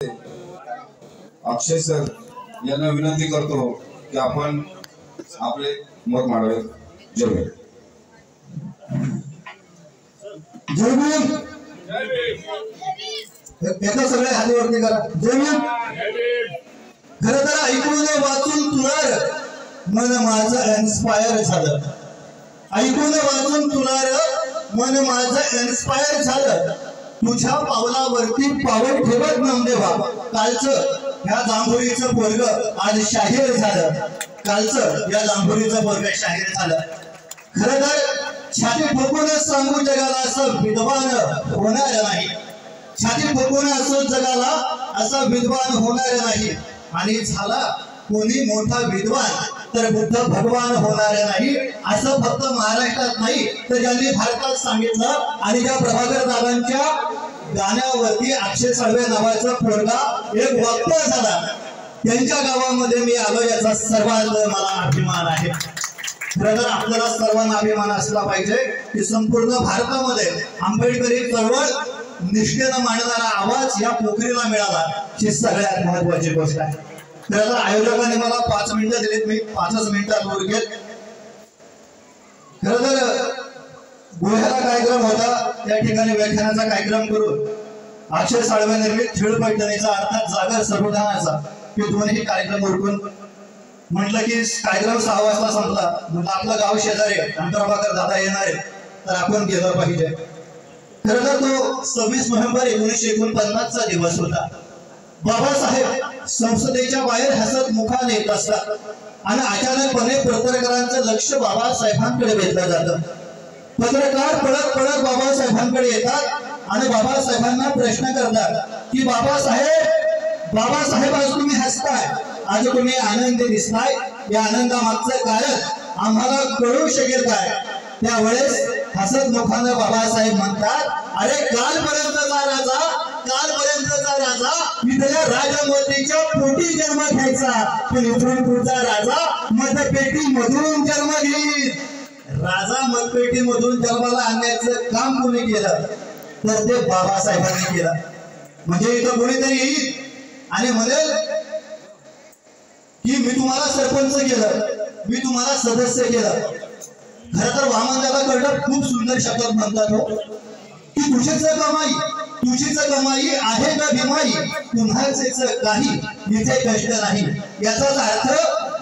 अक्षय sir यांना विनंती करतो की आपण आपले मत मांडावे. जय भीम. जय भीम. एका सगळ्या हातीवरती करा. जय भीम. खरं तर ऐकून वाचून तुणार मन माझं इन्स्पायर झालं. ऐकून वाचून तुणार मन माझं इन्स्पायर झालं. तुझ्या पावलावरती पाऊल ठेवत नामदेवा. कालचं ह्या जांभुरीचं पोरग आज शाहीर झालं. कालचं या जांभुरीचं पोरग शाहीर झालं. खरं तर छाती ठोकूनच सांगू जगाला असं विद्वान होणार नाही. छाती ठोकून असं जगाला असं विद्वान होणार नाही. आणि झाला कोणी मोठा विद्वान तर बुद्ध भगवान होणार नाही. असं फक्त महाराष्ट्रात नाही तर ज्यांनी भारतात सांगितलं. आणि त्या प्रभाकर दादांच्या गाण्यावरती अक्षय साळवे नावाचा पोरगा एक वक्ता झाला. त्यांच्या गावामध्ये मी आलो याचा सर्वात मला अभिमान आहे. खरं तर आपल्याला सर्वांना अभिमान असला पाहिजे की संपूर्ण भारतामध्ये आंबेडकरी चळवळ निष्ठेनं मांडणारा आवाज या पोखरीला मिळाला ही सगळ्यात महत्वाची गोष्ट आहे. खरं तर आयोजकांनी मला 5 मिनिटं दिलीत. मी 5 मिनिटात उरकेल. खरं तर गोह्याला कार्यक्रम होता त्या ठिकाणी व्याख्यानाचा कार्यक्रम करून अक्षय साळवे निर्मित खेळ पैठणीचा अर्थात जागर संविधानाचा हे दोन्ही कार्यक्रम उरकून म्हटलं की कार्यक्रम 6 वाजता संपला. म्हणजे आपलं गाव शेजारी प्रभाकर दादा येणार आहे तर आपण गेलं पाहिजे. खरं तर तो 26 नोव्हेंबर 1949चा दिवस होता. बाबासाहेब संसदेच्या बाहेर हसत मुखाने येत असतात आणि अचानकपणे पत्रकारांचं लक्ष बाबासाहेबांकडे वेधलं जातं. पत्रकार पळत पळत बाबासाहेबांकडे येतात आणि बाबासाहेबांना प्रश्न करतात की बाबासाहेब आज तुम्ही हसताय, आज तुम्ही आनंदी दिसताय. या आनंदामागचं कारण आम्हाला कळू शकेल काय? त्यावेळेस हसत मुखानं बाबासाहेब म्हणतात, अरे कालपर्यंतचा राजा इथल्या राजमतीच्या पोटी जन्म घ्यायचा, पण इथून पुढचा राजा मतपेटी मधून जन्म घेईल. राजा मतपेटी मधून जन्माला आणण्याचं काम कोणी केलं तर ते बाबासाहेबांनी केलं. म्हणजे इथं कोणीतरी येईल आणि म्हणेल की मी तुम्हाला सरपंच केलं, मी तुम्हाला सदस्य केलं. खरं तर वामनदादा कर्डक खूप सुंदर शब्दात म्हणतात हो की तुझीच कमाई आहे का भीमाई, कुणाचेच काही इथे कष्ट नाही. याचाच अर्थ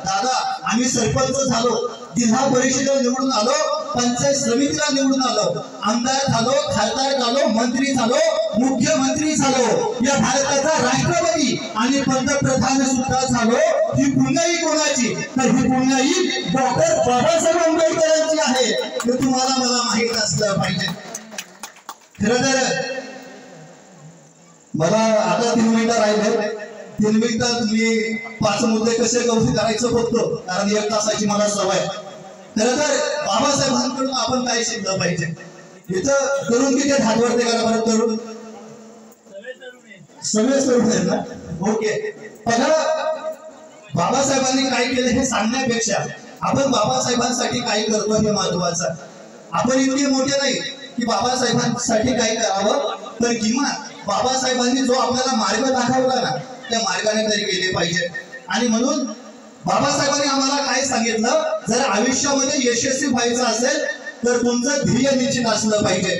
दादा आम्ही सरपंच झालो, जिल्हा परिषदेला निवडून आलो, पंचायत समितीला निवडून आलो, आमदार झालो, खासदार झालो, मंत्री झालो, मुख्यमंत्री झालो, या भारताचा राष्ट्रपती आणि पंतप्रधान सुद्धा झालो. ही पुण्याई कोणाची तर ही पुण्याई डॉक्टर बाबासाहेब आंबेडकरांची आहे. हे तुम्हाला मला माहित असलं पाहिजे. खरं तर मला आता 3 मिनिटं राहिले. 3 मिनिटात मी 5 मुद्दे कसे कौतुक करायचं बघतो, कारण 1 तासाची मला सवय. खरं तर बाबासाहेबांकडून आपण काय शिकलं पाहिजे. इथं तरुण किती हात वरती करा बरं. तरुण सगळे तरुण आहेत ना? ओके. बघा बाबासाहेबांनी काय केलं हे सांगण्यापेक्षा आपण बाबासाहेबांसाठी काय करतो हे महत्वाचं. आपण इतके मोठे नाही की बाबासाहेबांसाठी काय करावं, तर किमान बाबासाहेबांनी जो आपल्याला मार्ग दाखवला ना त्या मार्गाने तरी गेले पाहिजे. आणि म्हणून बाबासाहेबांनी आम्हाला काय सांगितलं, जर आयुष्यामध्ये यशस्वी व्हायचं असेल तर तुमचं ध्येय निश्चित असलं पाहिजे.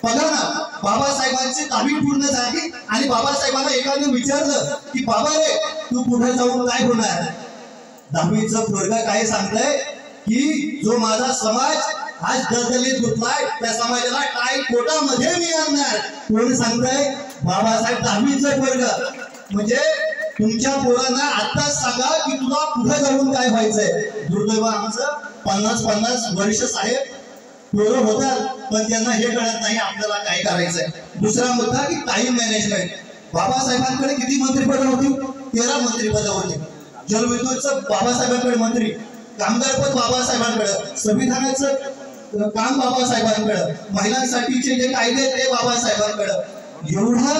बघा ना बाबासाहेबांची 10वी पूर्ण झाली आणि बाबासाहेबांना एकाने विचारलं की बाबा रे तू पुढे जाऊन काय होणार. 10वीचं पोरगा काय सांगतंय की जो माझा समाज आज दलदलीत गुंतलाय त्या समाजाला टाय कोटामध्ये मी आणणार. कोण सांगतंय? बाबासाहेब 10वीचं पोरगा. म्हणजे तुमच्या पोरांना आताच सांगा की तुला पुढे जाऊन काय व्हायचंय. दुर्दैव आमचं 50 वर्ष साहेब पोरं होतात पण त्यांना हे कळत नाही आपल्याला काय करायचंय. दुसरा मुद्दा की टाइम मॅनेजमेंट. बाबासाहेबांकडे किती मंत्रिपदं होती? 13 मंत्रिपदं होती. जलविद्युतचं बाबासाहेबांकडे मंत्री, कामगार पद बाबासाहेबांकडे, संविधानाचं काम बाबासाहेबांकडे, महिलांसाठीचे जे कायदे ते बाबासाहेबांकडे. एवढा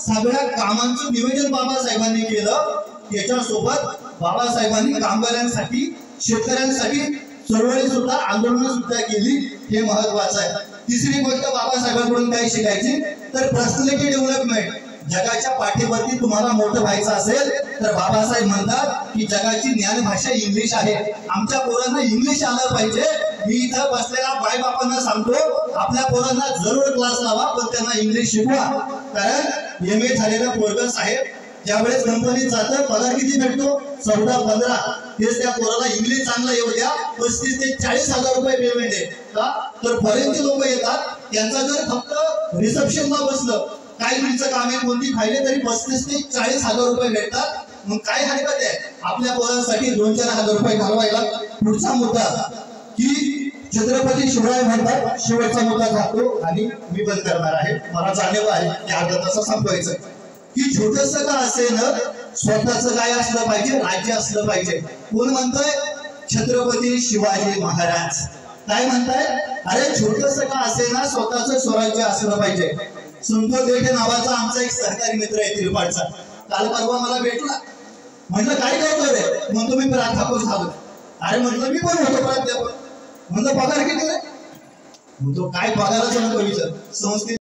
सगळ्या कामांचं नियोजन बाबासाहेबांनी केलं. त्याच्यासोबत बाबासाहेबांनी कामगारांसाठी, शेतकऱ्यांसाठी चळवळी सुद्धा, आंदोलन सुद्धा केली. हे महत्वाचं आहे. तिसरी गोष्ट बाबासाहेबांकडून काय शिकायची तर पर्सनॅलिटी डेव्हलपमेंट. जगाच्या पाठीवरती तुम्हाला मोठं व्हायचं असेल तर बाबासाहेब म्हणतात की जगाची ज्ञानभाषा इंग्लिश आहे. आमच्या पोरांना इंग्लिश आलं पाहिजे. मी इथं बसलेल्या बापांना सांगतो, आपल्या पोरांना जरूर क्लास लावा, पण त्यांना इंग्लिश शिकवा. कारण MA झालेला पोरगा साहेब ज्यावेळेस कंपनीत जातं पगार किती भेटतो? 14-15. तेच त्या पोराला इंग्लिश चांगलं येऊ द्या, 35 ते 40 हजार रुपये पेमेंट आहे का? तर फॉरेनचे लोक येतात, त्यांचा जर फक्त रिसेप्शनला बसलं, काय तुमचं काम आहे, कोणती फायले, तरी 35 ते 40 हजार रुपये भेटतात. मग काय हरकत आहे आपल्या पोरांसाठी 2-4 हजार रुपये घालवायला? पुढचा मुद्दा की छत्रपती शिवराय म्हणतात, शेवटचा मुद्दा जातो आणि मी बंद करणार आहे. मला जाणीव आहे की अर्धा तास संपवायचं की छोटस का असेल स्वतःच काय असलं पाहिजे, राज्य असलं पाहिजे. कोण म्हणतोय? छत्रपती शिवाजी महाराज. काय म्हणताय? अरे छोटस का असेल ना स्वतःच स्वराज्य असलं पाहिजे. संतोष देठे नावाचा आमचा एक सहकारी मित्र आहे तिरपाडचा, काल परवा मला भेटला. म्हटलं काय करतो रे? म्हणतो मी प्राध्यापक झालो. अरे म्हटलं मी पण होतो प्राध्यापक. म्हणलं पगार किती रे? म्हणतो काय पगाराचं नको विचार, संस्थे